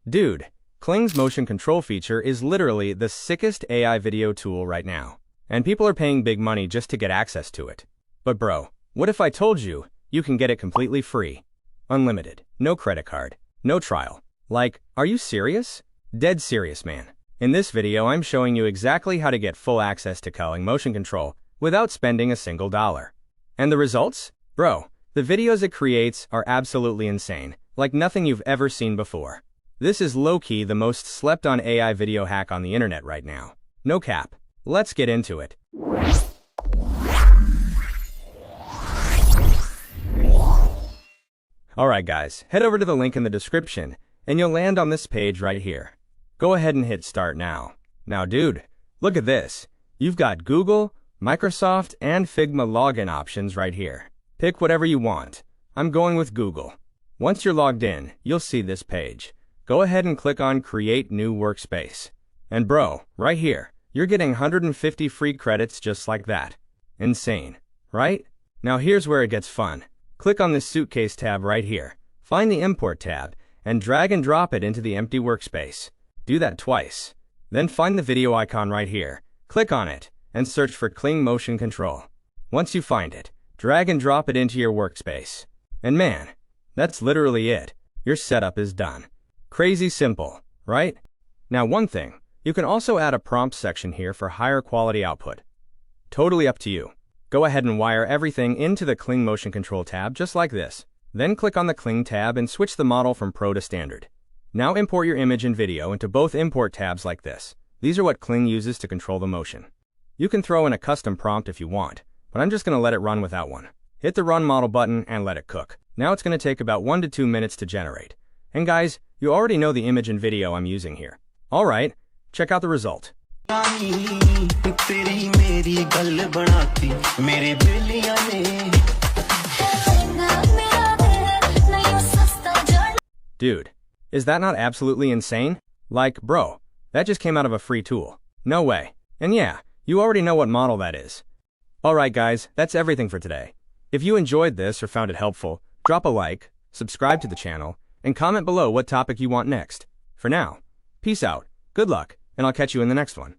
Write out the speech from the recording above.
Dude, Kling's motion control feature is literally the sickest AI video tool right now, and people are paying big money just to get access to it. But bro, what if I told you you can get it completely free? Unlimited, no credit card, no trial. Like, are you serious? Dead serious, man. In this video, I'm showing you exactly how to get full access to Kling Motion Control without spending a single dollar. And the results? Bro, the videos it creates are absolutely insane, like nothing you've ever seen before. This is low-key the most slept-on AI video hack on the internet right now. No cap. Let's get into it. Alright guys, head over to the link in the description, and you'll land on this page right here. Go ahead and hit start now. Now dude, look at this. You've got Google, Microsoft, and Figma login options right here. Pick whatever you want. I'm going with Google. Once you're logged in, you'll see this page. Go ahead and click on Create New Workspace. And bro, right here, you're getting 150 free credits just like that. Insane, right? Now here's where it gets fun. Click on this suitcase tab right here. Find the Import tab, and drag and drop it into the empty workspace. Do that twice. Then find the video icon right here. Click on it, and search for Kling Motion Control. Once you find it, drag and drop it into your workspace. And man, that's literally it. Your setup is done. Crazy simple, right? Now one thing, you can also add a prompt section here for higher quality output. Totally up to you. Go ahead and wire everything into the Kling Motion Control tab just like this. Then click on the Kling tab and switch the model from Pro to Standard. Now import your image and video into both import tabs like this. These are what Kling uses to control the motion. You can throw in a custom prompt if you want, but I'm just going to let it run without one. Hit the Run Model button and let it cook. Now it's going to take about 1 to 2 minutes to generate. And guys, you already know the image and video I'm using here. Alright, check out the result. Dude, is that not absolutely insane? Like, bro, that just came out of a free tool. No way. And yeah, you already know what model that is. Alright guys, that's everything for today. If you enjoyed this or found it helpful, drop a like, subscribe to the channel, and comment below what topic you want next. For now, peace out, good luck, and I'll catch you in the next one.